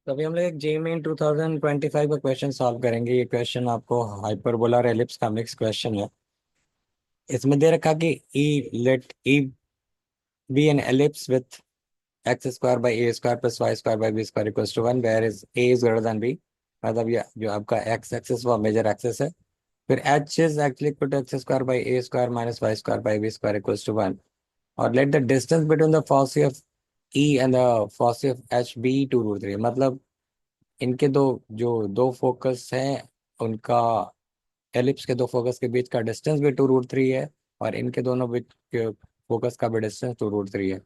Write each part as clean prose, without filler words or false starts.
तो अभी हम लोग एक जेईई 2025 का क्वेश्चन सॉल्व करेंगे। ये क्वेश्चन आपको हाइपरबोला और एलिप्स का मिक्स क्वेश्चन है। इसमें दे रखा कि E let E be an ellipse with x square by a square plus y square by b square equals to one where is a is greater than b. मतलब ये जो आपका एक्स एक्सिस वो मेजर एक्सिस है। फिर H is actually equal to x square by a square minus y square by b square equals to one. और let the distance between the foci of E and the foci of H B two root three. मतलब इनके दो focus हैं, उनका ellipse के दो focus के बीच का डिस्टेंस भी टू रूट थ्री है, और इनके दोनों बीच के फोकस का भी डिस्टेंस टू रूट थ्री है।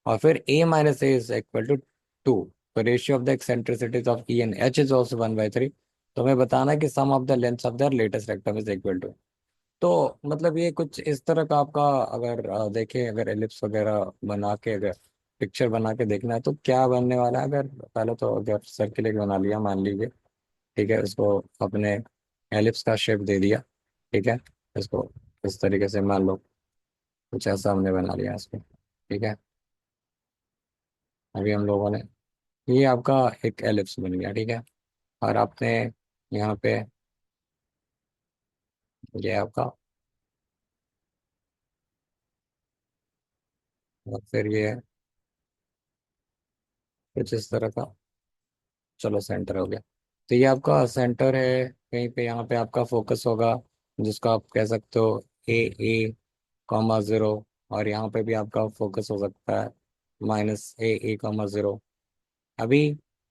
और फिर a minus a is equal to two. तो ratio of the eccentricities of E and H is also one by three. तो हमें बताना है कि sum of the lengths of the latest rectum is equal to. तो मतलब ये कुछ इस तरह का आपका अगर देखें, अगर एलिप्स वगैरह बना के अगर पिक्चर बना के देखना है तो क्या बनने वाला है। अगर पहले तो अगर सर्किल एक बना लिया मान लीजिए, ठीक है, उसको अपने एलिप्स का शेप दे दिया, ठीक है। इसको इस तरीके से मान लो कुछ ऐसा हमने बना लिया इसको, ठीक है। अभी हम लोगों ने ये आपका एक एलिप्स बन गया, ठीक है। और आपने यहाँ पे ये आपका, और फिर ये कुछ इस तरह का, चलो सेंटर हो गया। तो ये आपका सेंटर है, कहीं पे यहाँ पे आपका फोकस होगा, जिसको आप कह सकते हो ए कॉमा ज़ीरो। और यहाँ पे भी आपका फोकस हो सकता है माइनस ए कॉमा ज़ीरो। अभी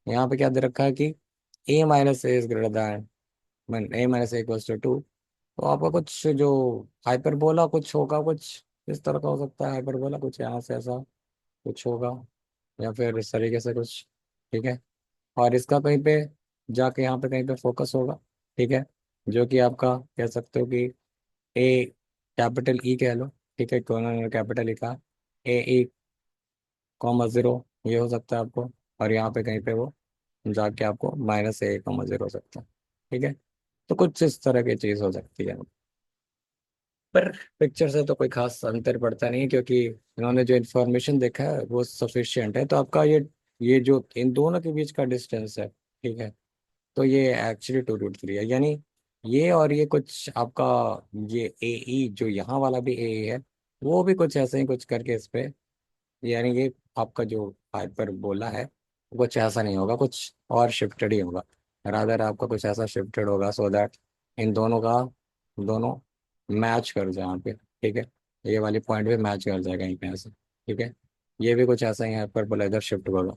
यहाँ पे क्या दे रखा है कि a minus a is greater than mean a minus a equals to two. तो आपका कुछ जो हाइपरबोला कुछ होगा, कुछ इस तरह का हो सकता है। हाइपरबोला कुछ यहाँ से ऐसा कुछ होगा, या फिर इस तरीके से कुछ, ठीक है। और इसका कहीं पे जाके यहाँ पे कहीं पे फोकस होगा, ठीक है, जो कि आपका कह सकते हो कि ए कैपिटल ई कह लो, ठीक है। कॉर्नर कैपिटल ई का ए ई कॉमा जीरो ये हो सकता है आपको। और यहाँ पे कहीं पे वो जाके आपको माइनस ए कॉमा जीरो हो सकता है, ठीक है। तो कुछ इस तरह की चीज़ हो सकती है। पर पिक्चर से तो कोई खास अंतर पड़ता नहीं है, क्योंकि इन्होंने जो इन्फॉर्मेशन देखा है वो सफिशिएंट है। तो आपका ये जो इन दोनों के बीच का डिस्टेंस है, ठीक है, तो ये एक्चुअली टू रूट थ्री है। यानी ये और ये कुछ आपका, ये ए ई जो यहाँ वाला भी ए है, वो भी कुछ ऐसे ही कुछ करके इस पे, यानी ये आपका जो हाइपर बोला है कुछ ऐसा नहीं होगा, कुछ और शिफ्टेड ही होगा। रादर आपका कुछ ऐसा शिफ्टेड होगा सो दैट इन दोनों का दोनों मैच कर जाए यहाँ पे, ठीक है। ये वाली पॉइंट पे मैच कर जाएगा कहीं पे ऐसे, ठीक है। ये भी कुछ ऐसा ही हाइपर बोला इधर शिफ्ट होगा।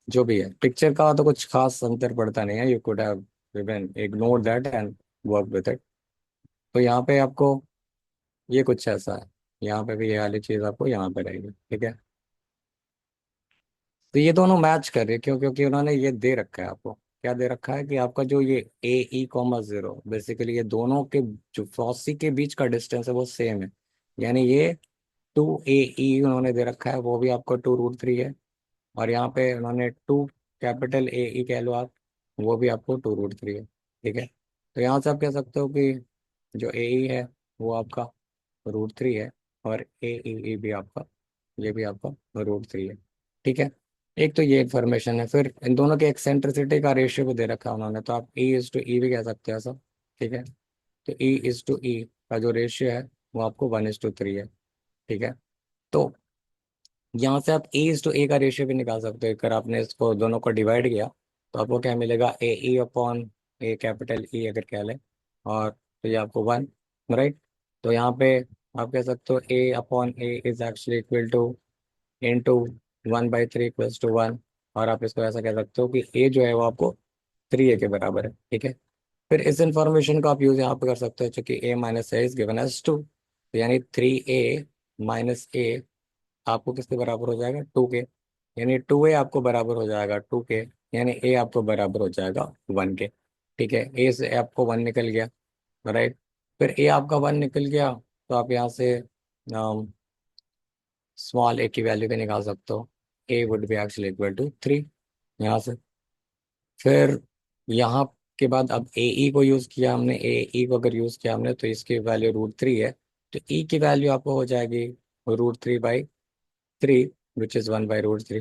जो भी है पिक्चर का तो कुछ खास अंतर पड़ता नहीं है। You could have even ignore that and work with it. तो यहाँ पे आपको ये कुछ ऐसा है, यहाँ पे भी ये वाली चीज़ आपको यहाँ पे रहेगी, ठीक है। तो ये दोनों मैच कर रहे हैं, क्यों? क्योंकि उन्होंने ये दे रखा है आपको, क्या दे रखा है कि आपका जो ये ए ई कॉमा जीरो, बेसिकली ये दोनों के जो फॉसी के बीच का डिस्टेंस है वो सेम है। यानी ये टू ए ई उन्होंने दे रखा है, वो भी आपको टू रूट थ्री है। और यहाँ पे उन्होंने टू कैपिटल ए ई कह लो आप, वो भी आपको टू रूट थ्री है, ठीक है। तो यहाँ से आप कह सकते हो कि जो ए ई है वो आपका रूट थ्री है, और ए ई भी आपका, ये भी आपका रूट थ्री है, ठीक है। एक तो ये इन्फॉर्मेशन है। फिर इन दोनों के एक्सेंट्रिसिटी का रेशियो भी दे रखा है उन्होंने, तो आप ई इज टू ई भी कह सकते हैं ऐसा, ठीक है। तो ई इज टू ई का जो रेशियो है वो आपको वन इज टू थ्री है, ठीक है। तो यहाँ से आप ए इज टू ए का रेशियो भी निकाल सकते हो। अगर आपने इसको दोनों को डिवाइड किया तो आपको क्या मिलेगा, ए ई अपॉन ए कैपिटल ई अगर कह लें, और तो ये आपको वन, राइट। तो यहाँ पे आप कह सकते हो a upon a is actually equal to into one by three equals to one. और आप इसको ऐसा कह सकते हो कि ए जो है वो आपको थ्री ए के बराबर है, ठीक है। फिर इस इंफॉर्मेशन को आप यूज यहाँ पे कर सकते हो, चूंकि a minus a is given as two, तो यानी थ्री ए माइनस ए आपको किसके बराबर हो जाएगा, टू के। यानी टू ए आपको बराबर हो जाएगा टू के, यानी ए आपको बराबर हो जाएगा वन के, ठीक है। ए से आपको वन निकल गया, राइट। फिर ए आपका वन निकल गया, तो आप यहाँ से स्मॉल ए की वैल्यू भी निकाल सकते हो। A would be actually equal to three यहाँ से। फिर यहाँ के बाद अब ए ई को यूज़ किया हमने, ए ई को अगर यूज़ किया हमने तो इसकी वैल्यू रूट थ्री है। तो ई की वैल्यू आपको हो जाएगी root three by three, which is one by root three.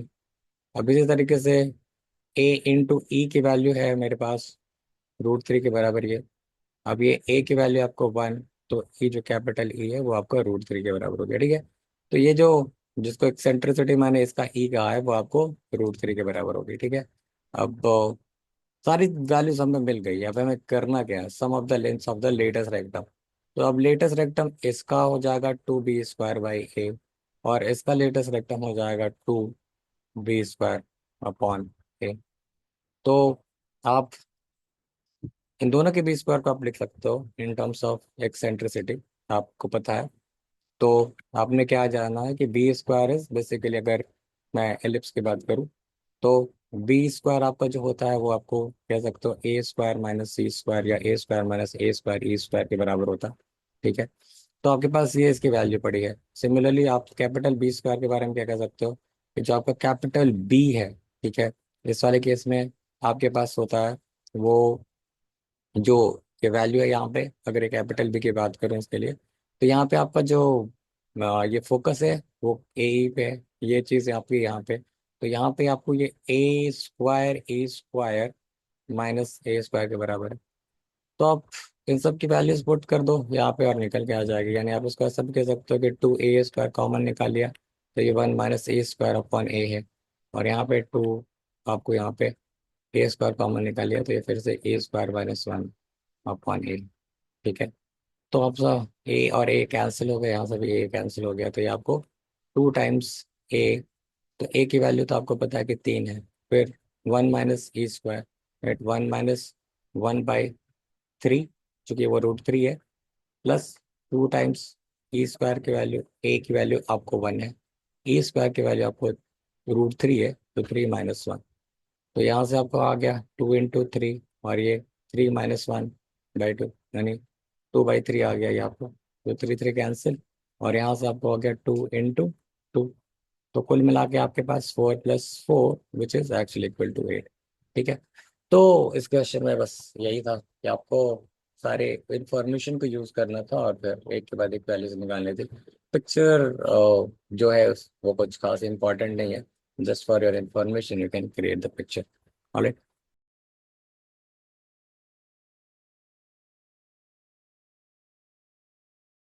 अब इसी तरीके से ए इंटू ई की वैल्यू है मेरे पास √3 के बराबर ये। अब ये ए की वैल्यू आपको 1, तो ई जो कैपिटल ई है वो आपका √3 के बराबर हो गया, ठीक है। तो ये जो जिसको एक्सेंट्रिसिटी मैंने इसका ई कहा है वो आपको √3 के बराबर होगी, ठीक है। अब सारी वैल्यूज हमें मिल गई। अब हमें करना क्या है, sum of the length of the latest rectum. तो अब लेटेस्ट रेक्टम इसका हो जाएगा 2b² बाई ए, और इसका लेटेस्ट रेक्टम हो जाएगा 2b² अपॉन ए। तो आप इन दोनों के बी स्क्वायर को आप लिख सकते हो इन टर्म्स ऑफ एक्सेंट्रिसिटी, आपको पता है। तो आपने क्या जाना है कि b² इज बेसिकली, अगर मैं एलिप्स की बात करूं तो b² आपका जो होता है वो आपको कह सकते हो a² - c² या a² - a² - e² के बराबर होता है, ठीक है। तो आपके पास ये इसकी वैल्यू पड़ी है। सिमिलरली आप कैपिटल B² के बारे में क्या कह सकते हो कि जो आपका कैपिटल बी है, ठीक है, इस वाले केस में आपके पास होता है वो जो ये वैल्यू है यहाँ पे, अगर ये कैपिटल बी की बात करूँ इसके लिए, तो यहाँ पे आपका जो ये फोकस है वो ए पे है, ये चीज़ है आपकी यहाँ पे। तो यहाँ पे आपको ये a² - a² - a² के बराबर है। तो आप इन सब की वैल्यूज पुट कर दो यहाँ पे और निकल के आ जाएगी। यानी आप उसको ऐसा भी कह सकते हो कि 2a² कॉमन निकाल लिया तो ये 1 - a² अपॉन ए है, और यहाँ पे 2 आपको यहाँ पे a² कॉमन निकाल लिया तो ये फिर से a² - 1 अपॉन ए, ठीक है। तो आप सब ए और ए कैंसिल हो गए, यहाँ से भी ए कैंसिल हो गया, तो ये आपको 2 टाइम्स ए। तो ए की वैल्यू तो आपको पता है कि 3 है। फिर 1 - e², राइट, 1 - 1/3, चूंकि वो √3 है, प्लस 2 टाइम्स e² की वैल्यू, ए की वैल्यू आपको 1 है, e² की वैल्यू आपको √3 है, तो 3 - 1। तो यहाँ से आपको आ गया 2 × 3, और ये 3 - 1/2, यानी 2/3 आ गया ये आपको। तो 3 3 कैंसिल, और यहाँ से आपको आ गया 2 × 2। तो कुल मिला के आपके पास 4 + 4 which is actually equal to 8, ठीक है। तो इस क्वेश्चन में बस यही था कि आपको सारे इंफॉर्मेशन को यूज करना था और फिर एक के बाद एक वैल्यूज निकालनी थी। पिक्चर जो है वो कुछ खास इंपॉर्टेंट नहीं है, just for your information you can create the picture. Alright.